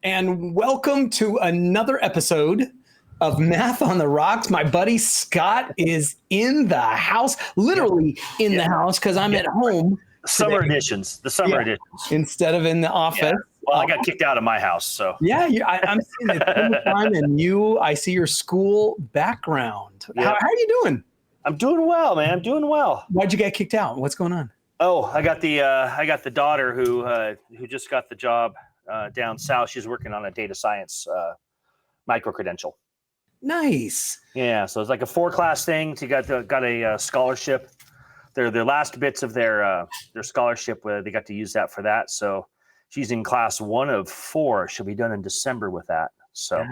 and welcome to another episode of Math on the Rocks. My buddy Scott is in the house, literally in the house, because I'm at home. Summer editions, the summer editions. Instead of in the office. Yeah. Well, I got kicked out of my house, so. Yeah, I'm seeing it all the time, and I see your school background. Yeah. How are you doing? I'm doing well, man. I'm doing well. Why'd you get kicked out? What's going on? Oh, I got the daughter who just got the job down south. She's working on a data science micro credential. Nice. Yeah, so it's like a 4-class thing. She got a scholarship. Their last bits of their scholarship, they got to use that for that. So she's in class 1 of 4. She'll be done in December with that. So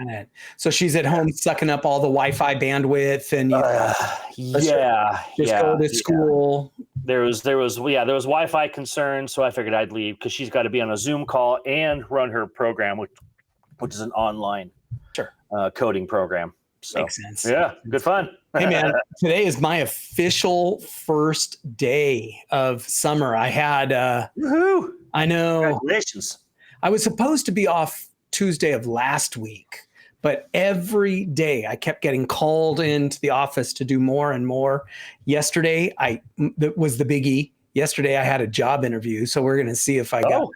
she's at home sucking up all the Wi-Fi bandwidth, and go to school. There was Wi-Fi concerns, so I figured I'd leave because she's got to be on a Zoom call and run her program, which is an online coding program. So, makes sense. Yeah, good fun. Hey man, today is my official first day of summer. I had woohoo! I know. Congratulations. I was supposed to be off Tuesday of last week, but every day I kept getting called into the office to do more and more. Yesterday, that was the biggie. Yesterday I had a job interview, so we're going to see if I got.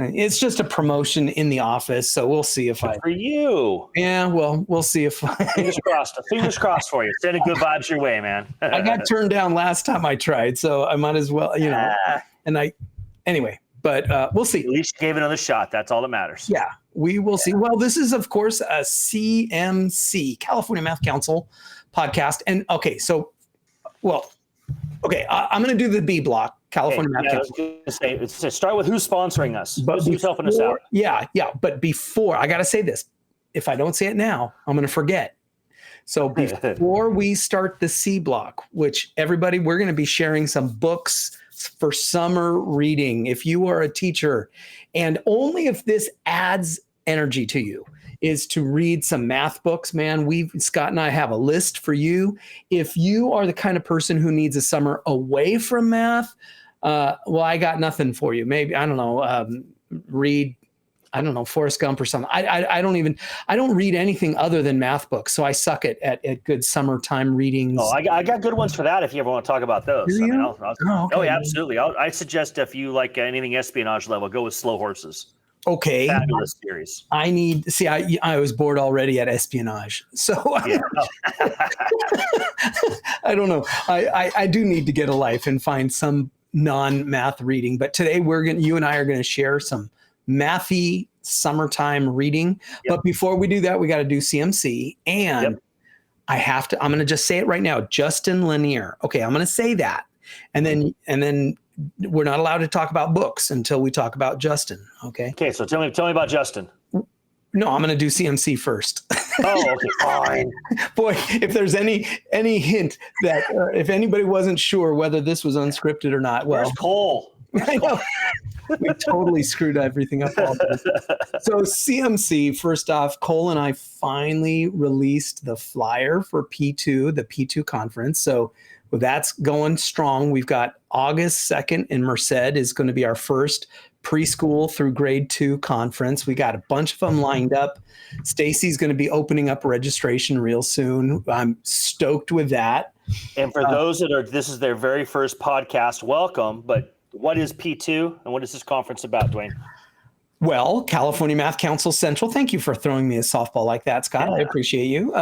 It's just a promotion in the office, so we'll see if for you. Yeah, well, we'll see if fingers crossed. Fingers crossed for you. Sending good vibes your way, man. I got turned down last time I tried, so I might as well, Anyway, but we'll see. At least you gave it another shot. That's all that matters. Yeah, we will see. Well, this is, of course, a CMC, California Math Council podcast. And I'm going to do the B block, California Math Council. I was going to say, start with who's sponsoring us. Who's helping us out? Yeah. But before, I got to say this. If I don't say it now, I'm going to forget. So before we start the C block, which everybody, we're going to be sharing some books for summer reading. If you are a teacher, and only if this adds energy to you, is to read some math books, man. Scott and I have a list for you. If you are the kind of person who needs a summer away from math, I got nothing for you. Maybe, I don't know, read, Forrest Gump or something. I don't read anything other than math books. So I suck at good summertime readings. Oh, I got good ones for that if you ever want to talk about those. Do you? Oh, yeah, absolutely. I suggest if you like anything espionage level, go with Slow Horses. Okay. Fabulous series. I was bored already at espionage. So I don't know. I do need to get a life and find some non-math reading. But today you and I are going to share some mathy summertime reading. Yep. But before we do that, we got to do CMC. And I'm going to just say it right now. Justin Lanier. Okay, I'm going to say that. And then we're not allowed to talk about books until we talk about Justin. Okay. Okay. So tell me about Justin. No, I'm going to do CMC first. Oh, okay, fine. Boy, if there's any hint that if anybody wasn't sure whether this was unscripted or not, well, where's Cole? I know. We totally screwed everything up. So CMC, first off, Cole and I finally released the flyer for P2, the P2 conference. So that's going strong. We've got August 2nd in Merced is going to be our first preschool through grade 2 conference. We got a bunch of them lined up. Stacy's going to be opening up registration real soon. I'm stoked with that. And for those this is their very first podcast, welcome. But what is P2 and what is this conference about, Duane? Well, California Math Council Central. Thank you for throwing me a softball like that, Scott. Yeah. I appreciate you.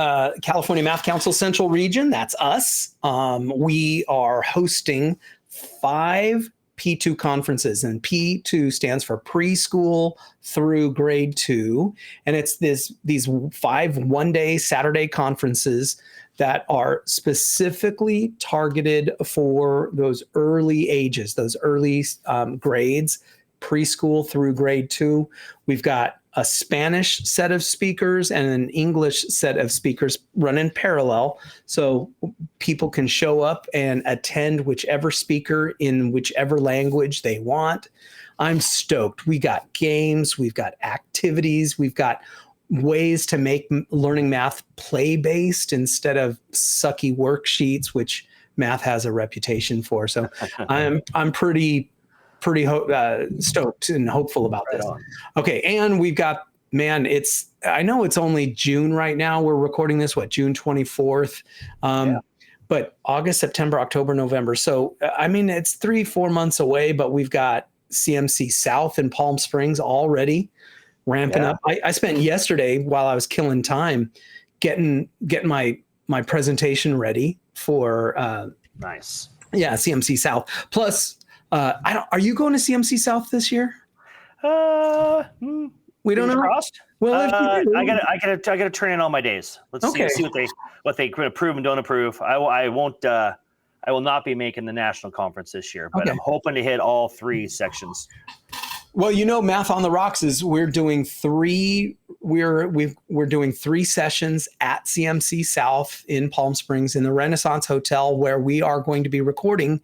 California Math Council Central Region, that's us. We are hosting 5 P2 conferences, and P2 stands for preschool through grade 2. And it's these 5 one-day Saturday conferences that are specifically targeted for those early ages, those early grades, preschool through grade 2. We've got a Spanish set of speakers and an English set of speakers run in parallel. So people can show up and attend whichever speaker in whichever language they want. I'm stoked. We got games, we've got activities, we've got ways to make learning math play-based instead of sucky worksheets, which math has a reputation for. So I'm pretty stoked and hopeful about this. Okay, and we've got man, I know it's only June right now. We're recording this, June 24th. Yeah. But August, September, October, November. So, I mean, it's 3-4 months away, but we've got CMC South in Palm Springs already ramping up. I spent yesterday while I was killing time getting my presentation ready for nice. Yeah, CMC South. Plus, are you going to CMC South this year? We don't know. Crossed? Well, if you do, I gotta train in all my days. Let's see what they could approve and don't approve. I will not be making the national conference this year, but I'm hoping to hit all 3 sections. Well, Math on the Rocks is we're doing 3 sessions at CMC South in Palm Springs in the Renaissance Hotel, where we are going to be recording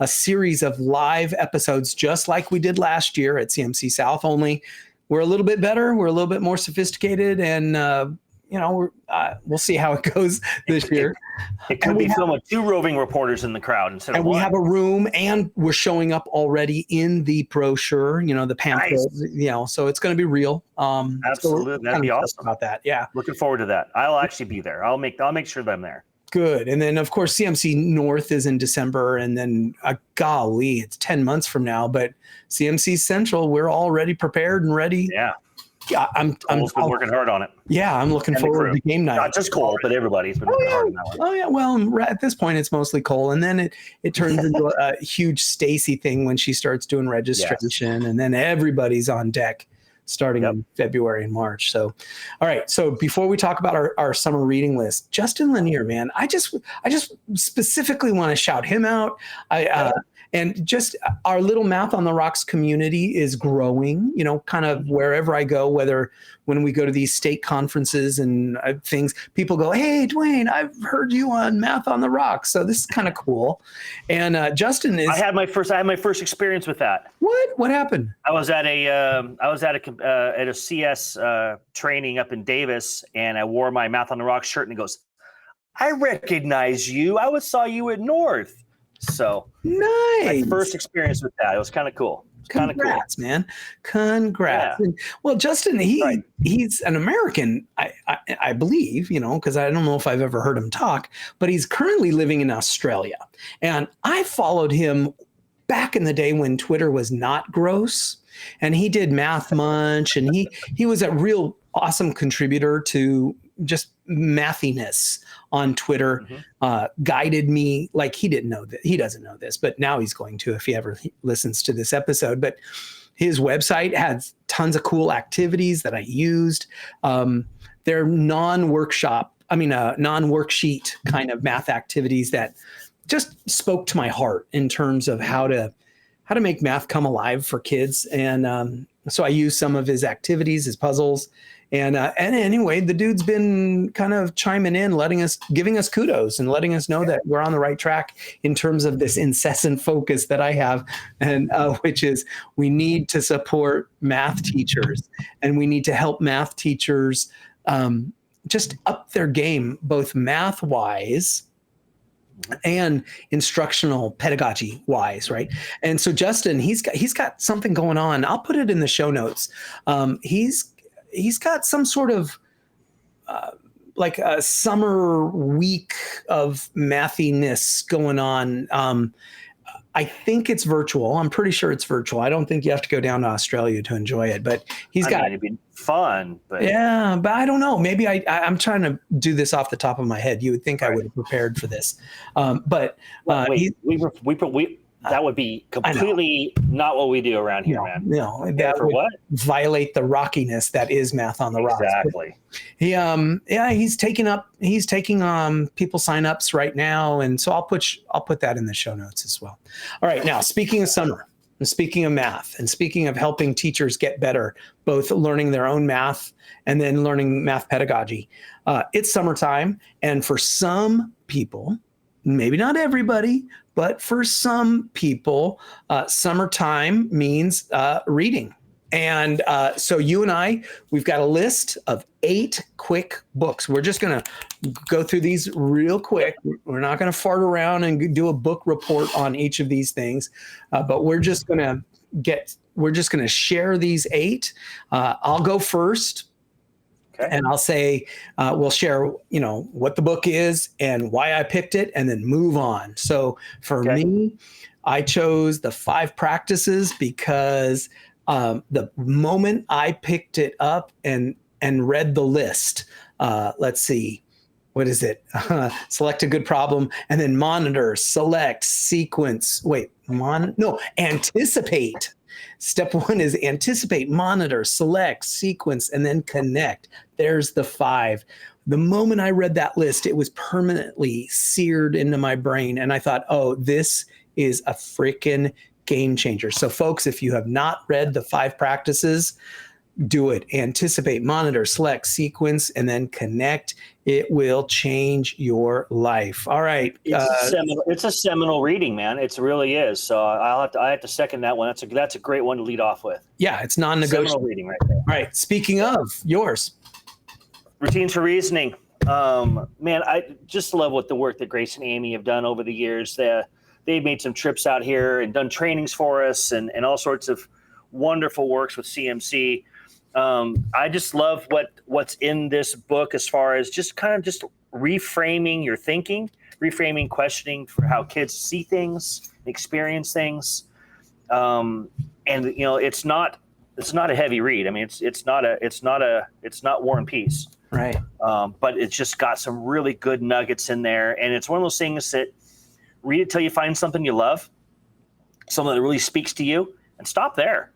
a series of live episodes just like we did last year at CMC South, only we're a little bit better, we're a little bit more sophisticated, and we'll see how it goes this year. It could be filmed with 2 roving reporters in the crowd instead of 1. And we have a room, and we're showing up already in the brochure, the pamphlet, nice. So it's going to be real. Absolutely, so that'd be awesome. About that, yeah. Looking forward to that. I'll actually be there. I'll make sure that I'm there. Good. And then, of course, CMC North is in December, and then, golly, it's 10 months from now. But CMC Central, we're already prepared and ready. Yeah. Yeah, I'm been working hard on it. Yeah, I'm looking forward to game night. Not just Cole, but everybody's been working hard on that one. Oh yeah, well, at this point it's mostly Cole, and then it turns into a huge Stacy thing when she starts doing registration, and then everybody's on deck starting in February and March. So, all right. So before we talk about our summer reading list, Justin Lanier, man, I just specifically want to shout him out. And just our little Math on the Rocks community is growing, kind of wherever I go, whether when we go to these state conferences and things, people go, "Hey, Duane, I've heard you on Math on the Rocks." So this is kind of cool. And Justin is. I had my first experience with that. What happened? I was at a CS training up in Davis, and I wore my Math on the Rocks shirt, and he goes, "I recognize you. I saw you at North." So nice. My first experience with that. It was kind of cool. Congrats, man. Congrats. Yeah. Well, Justin, he's an American, I believe, because I don't know if I've ever heard him talk, but he's currently living in Australia. And I followed him back in the day when Twitter was not gross. And he did Math Munch, and he was a real awesome contributor to just mathiness on Twitter, guided me. Like, he didn't know that. He doesn't know this, but now he's going to if he ever listens to this episode. But his website has tons of cool activities that I used. They're non-worksheet kind of math activities that just spoke to my heart in terms of how to make math come alive for kids. And so I used some of his activities, his puzzles. And anyway, the dude's been kind of chiming in, giving us kudos and letting us know that we're on the right track in terms of this incessant focus that I have, and which is we need to support math teachers, and we need to help math teachers just up their game, both math-wise and instructional pedagogy wise, right? And so Justin, he's got something going on. I'll put it in the show notes. He's got some sort of like a summer week of mathiness going on. I think it's virtual. I'm pretty sure it's virtual. I don't think you have to go down to Australia to enjoy it, but it'd be fun, but yeah, but I don't know. Maybe I'm trying to do this off the top of my head. You would think I would have prepared for this. But that would be completely not what we do around here, man. No, that would violate the rockiness that is Math on the Rocks. Exactly. He's taking people sign-ups right now, and so I'll put that in the show notes as well. All right, now speaking of summer, and speaking of math, and speaking of helping teachers get better, both learning their own math and then learning math pedagogy, it's summertime, and for some people, maybe not everybody, but for some people, summertime means reading. And so you and I, we've got a list of 8 quick books. We're just going to go through these real quick. We're not going to fart around and do a book report on each of these things, but we're just going to get we're just going to share these 8. I'll go first. Okay. And I'll say, we'll share, what the book is and why I picked it, and then move on. So for me, I chose the 5 practices because the moment I picked it up and read the list, let's see, what is it? Select a good problem, and then monitor, select, sequence. Anticipate. Step 1 is anticipate, monitor, select, sequence, and then connect. There's the 5. The moment I read that list, it was permanently seared into my brain. And I thought, oh, this is a freaking game changer. So folks, if you have not read the 5 practices, do it. Anticipate, monitor, select, sequence, and then connect. It will change your life. All right. It's a seminal reading, man. It really is. So I have to second that one. That's a great one to lead off with. Yeah, it's non-negotiable. Seminal reading right there. All right. Speaking of yours. Routines for Reasoning. Man, I just love what the work that Grace and Amy have done over the years. They've made some trips out here and done trainings for us and all sorts of wonderful works with CMC. I just love what's in this book as far as just reframing your thinking, reframing questioning for how kids see things, experience things. And it's not a heavy read. I mean, it's not War and Peace. Right. But it's just got some really good nuggets in there. And it's one of those things that read it till you find something you love, something that really speaks to you, and stop there.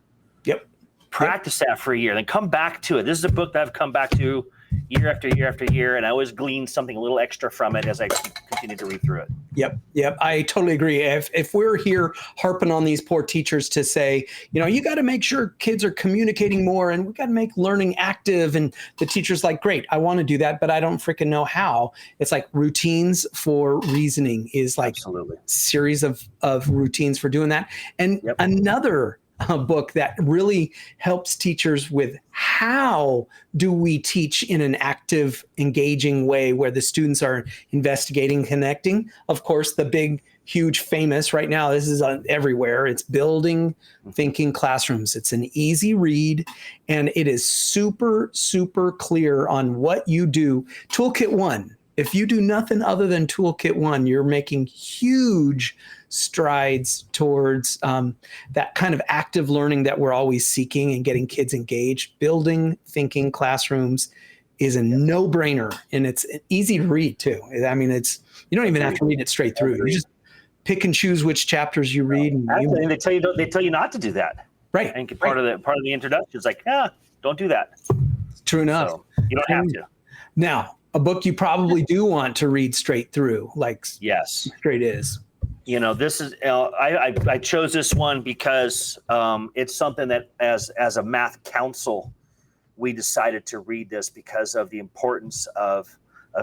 Yep. Practice that for a year, then come back to it. This is a book that I've come back to year after year after year, and I always glean something a little extra from it as I continue to read through it. Yep. I totally agree. If we're here harping on these poor teachers to say, you got to make sure kids are communicating more, and we got to make learning active, and the teacher's like, great, I want to do that, but I don't freaking know how. It's like Routines for Reasoning is like Absolutely. Series of routines for doing that. And another book that really helps teachers with how do we teach in an active, engaging way where the students are investigating, connecting. Of course, the big, huge, famous right now, this is everywhere. It's Building Thinking Classrooms. It's an easy read, and it is super, super clear on what you do. Toolkit 1. If you do nothing other than Toolkit 1, you're making huge strides towards that kind of active learning that we're always seeking and getting kids engaged. Building Thinking Classrooms is a no-brainer, and it's easy to read too. I mean, you don't even have to read it straight through. You just pick and choose which chapters you read. And actually, they tell you not to do that. Right. And part of the introduction is like, don't do that. True enough. So you don't have to. Now, a book you probably do want to read straight through, like straight is. This is I chose this one because it's something that as a math council, we decided to read this because of the importance of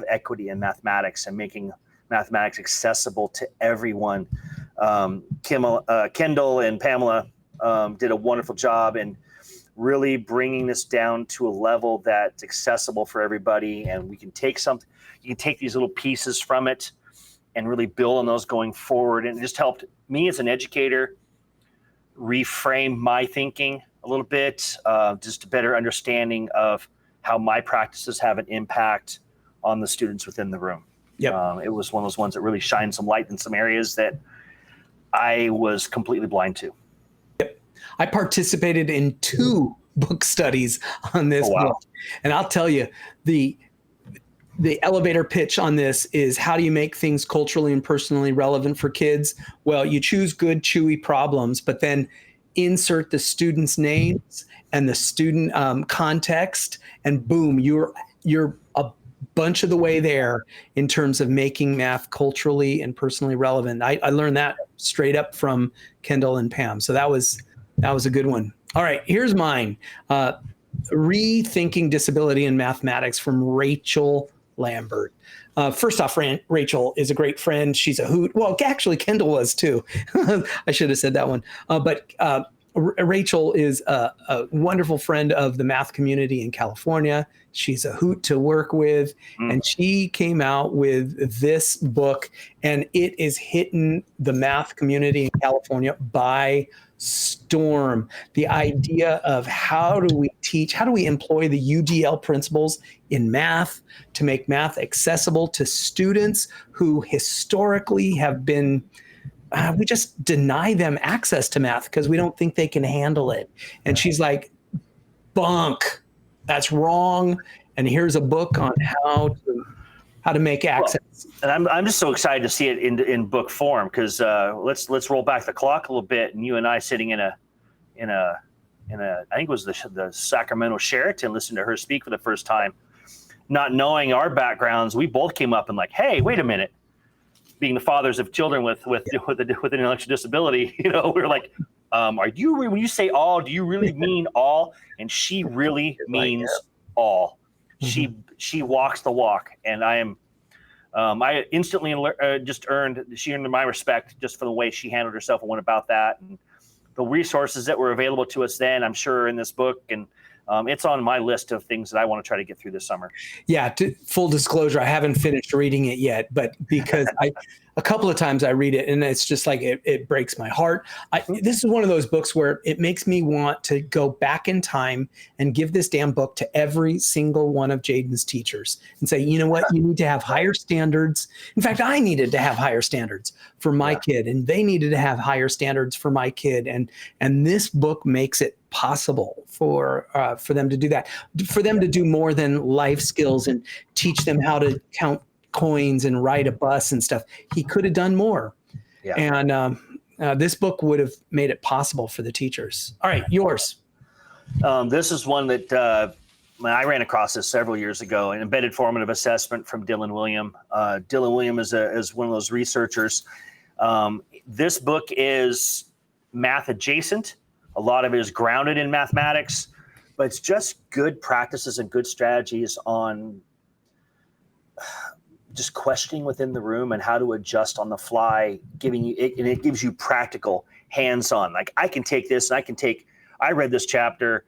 equity in mathematics and making mathematics accessible to everyone. Kendall and Pamela did a wonderful job in really bringing this down to a level that's accessible for everybody, and you can take these little pieces from it and really build on those going forward. And it just helped me as an educator reframe my thinking a little bit, just a better understanding of how my practices have an impact on the students within the room. Yep. It was one of those ones that really shined some light in some areas that I was completely blind to. Yep. I participated in 2 book studies on this book. And I'll tell you, the elevator pitch on this is, how do you make things culturally and personally relevant for kids? Well, you choose good, chewy problems, but then insert the students' names and the student context, and boom, you're a bunch of the way there in terms of making math culturally and personally relevant. I learned that straight up from Kendall and Pam. So that was a good one. All right, here's mine. Rethinking Disability in Mathematics from Rachel Lambert. First off, Rachel is a great friend. She's a hoot. Well, actually, Kendall was too. I should have said that one. But Rachel is a wonderful friend of the math community in California. She's a hoot to work with. And she came out with this book, and it is hitting the math community in California by storm. The idea of how do we employ the UDL principles in math to make math accessible to students who historically have been, we just deny them access to math because we don't think they can handle it. And she's like, bunk, that's wrong. And here's a book on how to make access. Well, and I'm just so excited to see it in book form, because let's roll back the clock a little bit, and you and I sitting in a I think it was the Sacramento Sheraton, listening to her speak for the first time, not knowing our backgrounds. We both came up and like, hey, wait a minute. Being the fathers of children with an intellectual disability, we were like, when you say all, do you really mean all? And she really means all. Mm-hmm. She walks the walk, and I instantly she earned my respect just for the way she handled herself and went about that, and the resources that were available to us then, I'm sure, in this book. And it's on my list of things that I want to try to get through this summer. Yeah, full disclosure, I haven't finished reading it yet, but because a couple of times I read it and it's just like it breaks my heart. This is one of those books where it makes me want to go back in time and give this damn book to every single one of Jaden's teachers and say, you know what, you need to have higher standards. In fact, I needed to have higher standards for my kid, and they needed to have higher standards for my kid. And this book makes it possible for them to do that, for them to do more than life skills and teach them how to count coins and ride a bus and stuff. He could have done more. Yeah. And this book would have made it possible for the teachers. All right, yours. This is one that I ran across this several years ago, an embedded formative assessment from Dylan William. Dylan William is one of those researchers. This book is math adjacent. A lot of it is grounded in mathematics, but it's just good practices and good strategies on just questioning within the room and how to adjust on the fly, and it gives you practical hands-on. Like, I can take this and I read this chapter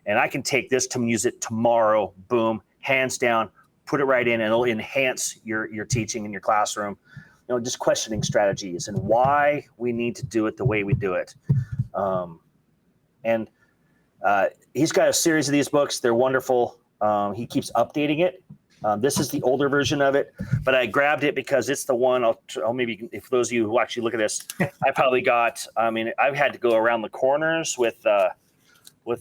and I can take this to use it tomorrow, boom, hands down, put it right in, and it'll enhance your teaching in your classroom. Just questioning strategies and why we need to do it the way we do it. And he's got a series of these books. They're wonderful. He keeps updating it. This is the older version of it, but I grabbed it because it's the one I'll maybe, if those of you who actually look at this, I probably got, I've had to go around the corners with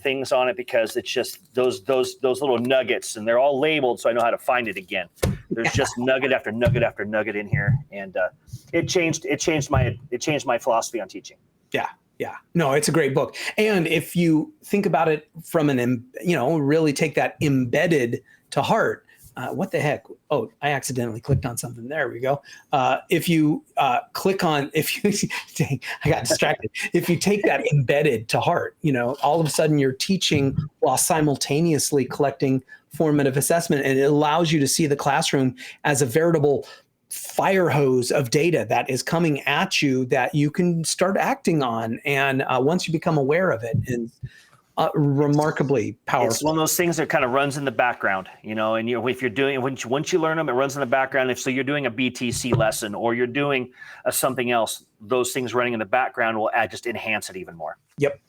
things on it because it's just those little nuggets, and they're all labeled so I know how to find it again. There's just nugget after nugget after nugget in here. And it changed my philosophy on teaching. Yeah. No, it's a great book. And if you think about it from really take that embedded to heart, what the heck? Oh, I accidentally clicked on something. There we go. If you I got distracted. If you take that embedded to heart, all of a sudden you're teaching while simultaneously collecting formative assessment, and it allows you to see the classroom as a veritable fire hose of data that is coming at you that you can start acting on. And once you become aware of it, and remarkably powerful. It's one of those things that kind of runs in the background, and if you're doing, once you learn them, it runs in the background. If so, you're doing a BTC lesson or you're doing something else, those things running in the background will just enhance it even more. Yep.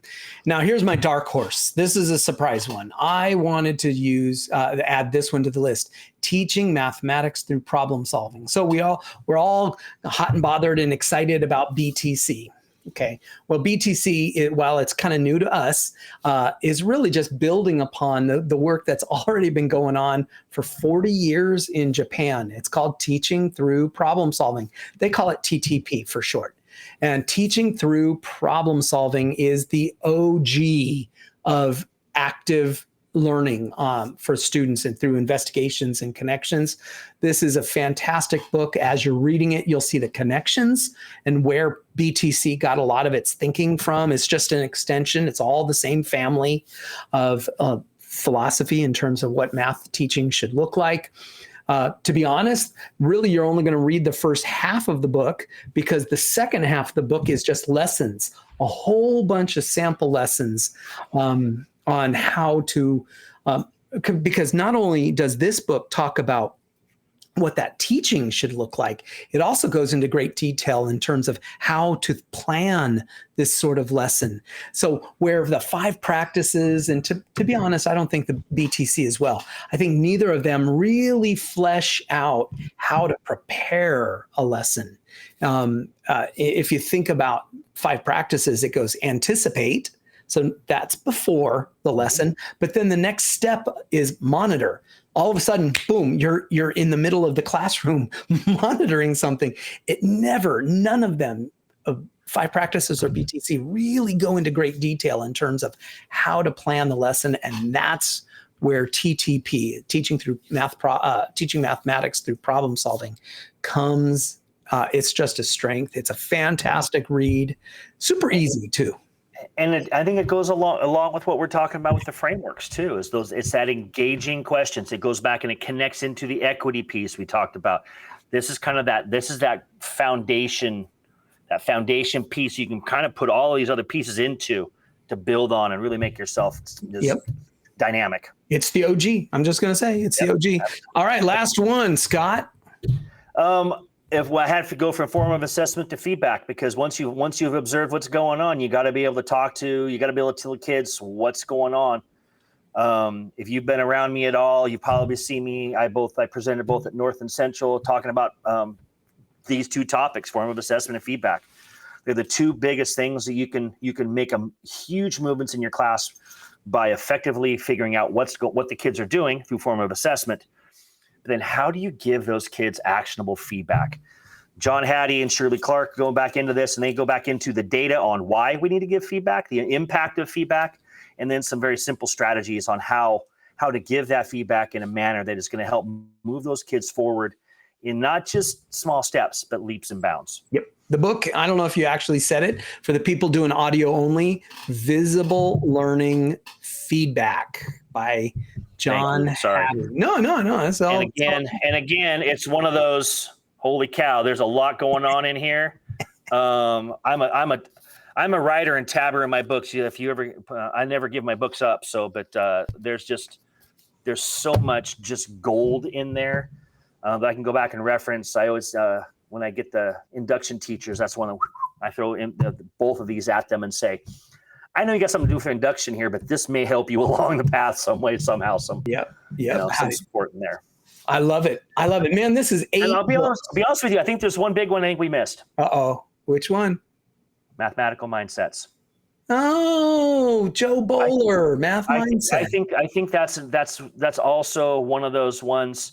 Now here's my dark horse. This is a surprise one. I wanted to add this one to the list: teaching mathematics through problem solving. So we're all hot and bothered and excited about BTC. Okay. Well, BTC, while it's kind of new to us, is really just building upon the work that's already been going on for 40 years in Japan. It's called Teaching Through Problem Solving. They call it TTP for short. And teaching through problem solving is the OG of active learning for students and through investigations and connections. This is a fantastic book. As you're reading it, you'll see the connections and where BTC got a lot of its thinking from. It's just an extension. It's all the same family of philosophy in terms of what math teaching should look like. To be honest, really, you're only going to read the first half of the book, because the second half of the book is just lessons, a whole bunch of sample lessons on how to, because not only does this book talk about what that teaching should look like. It also goes into great detail in terms of how to plan this sort of lesson. So where the 5 practices, and to be honest, I don't think the BTC as well. I think neither of them really flesh out how to prepare a lesson. If you think about 5 practices, it goes anticipate. So that's before the lesson. But then the next step is monitor. All of a sudden, boom, you're in the middle of the classroom monitoring something. None of them, 5 practices or BTC, really go into great detail in terms of how to plan the lesson. And that's where TTP, teaching mathematics through problem solving, comes. It's just a strength. It's a fantastic read. Super easy too. And I think it goes along with what we're talking about with the frameworks too. It's that engaging questions. It goes back and it connects into the equity piece we talked about. This is that foundation piece you can kind of put all of these other pieces into to build on and really make yourself dynamic. It's the OG. I'm just going to say it's the OG. All right, last one, Scott. If I had to go from formative assessment to feedback, because once you've observed what's going on, you got to be able to you got to be able to tell the kids what's going on. If you've been around me at all, you probably see me. I presented both at North and Central talking about these 2 topics, formative assessment and feedback. They're the 2 biggest things that you can make huge movements in your class by effectively figuring out what the kids are doing through formative assessment. But then how do you give those kids actionable feedback? John Hattie and Shirley Clark going back into this, and they go back into the data on why we need to give feedback, the impact of feedback, and then some very simple strategies on how to give that feedback in a manner that is going to help move those kids forward in not just small steps, but leaps and bounds. Yep. The book, I don't know if you actually said it, for the people doing audio only, Visible Learning Feedback by John. Sorry. No. That's all. And again, it's one of those, holy cow, there's a lot going on in here. I'm a writer and tabber in my books. If you ever, I never give my books up. But there's so much just gold in there that I can go back and reference. I always, when I get the induction teachers, that's one I throw in both of these at them and say, I know you got something to do for induction here, but this may help you along the path some way, somehow. Some support in there. I love it, man. This is 8. And I'll be honest with you. I think there's one big one I think we missed. Which one? Mathematical mindsets. Oh, Joe Bowler, math mindset. I think that's also one of those ones,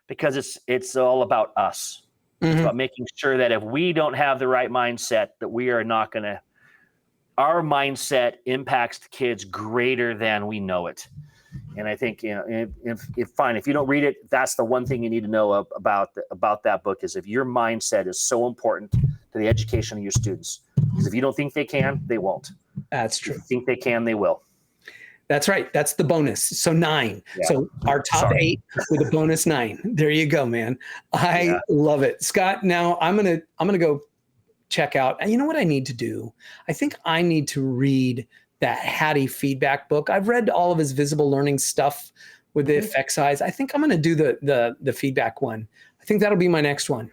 because it's all about us. Mm-hmm. It's about making sure that if we don't have the right mindset, that we are not going to. Our mindset impacts the kids greater than we know it. And I think, if you don't read it, that's the one thing you need to know about that book, is if your mindset is so important to the education of your students. Because if you don't think they can, they won't. That's true. If you think they can, they will. That's right. That's the bonus. So 9. Yeah. So our top 8 with a bonus 9. There you go, man. I love it. Scott, now I'm gonna go check out. And you know what I need to do? I think I need to read that Hattie feedback book. I've read all of his visible learning stuff with the effect size. I think I'm going to do the feedback one. I think that'll be my next one.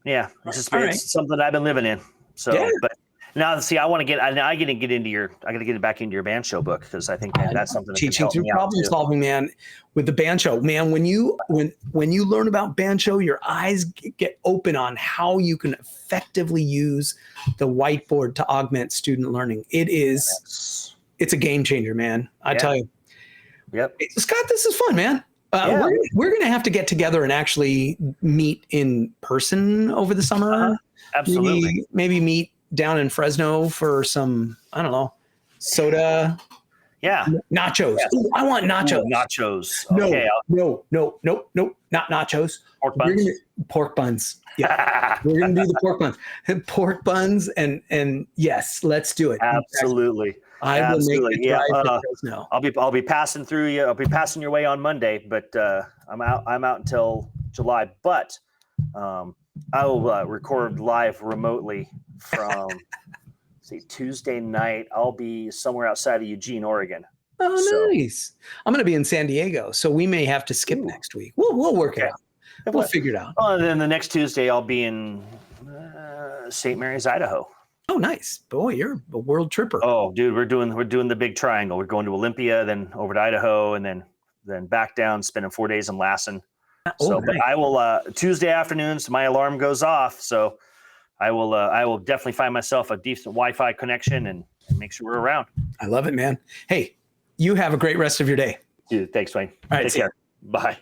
Yeah, it's something I've been living in. So, but now see, I got to get back into your band show book, because I think that's something that teaching through problem solving, man. With the band show, man, when you learn about band show, your eyes get open on how you can effectively use the whiteboard to augment student learning. It's a game changer, man. I tell you. Yep. Scott, this is fun, man. We're going to have to get together and actually meet in person over the summer. Absolutely. Maybe meet down in Fresno for some, I don't know, soda. Yeah. Nachos. Ooh, I want nachos. Ooh, nachos. Okay. No, not nachos. Pork buns. Pork buns. Yeah. We're going to do the pork buns. Pork buns and yes, let's do it. Absolutely. I will make the drive to Fresno. I'll be passing through you. I'll be passing your way on Monday, but I'm out until July. But I will record live remotely from Tuesday night. I'll be somewhere outside of Eugene, Oregon. Oh, nice. I'm going to be in San Diego, so we may have to skip next week. We'll work it out. We'll figure it out. Oh, and then the next Tuesday I'll be in St. Mary's, Idaho. Oh, nice. Boy, you're a world tripper. Oh, dude, we're doing the big triangle. We're going to Olympia, then over to Idaho, and then back down, spending 4 days in Lassen. So, nice. but I will Tuesday afternoons. My alarm goes off, so I will definitely find myself a decent Wi-Fi connection and make sure we're around. I love it, man. Hey, you have a great rest of your day. Dude, thanks, Duane. All right, Take care. Bye.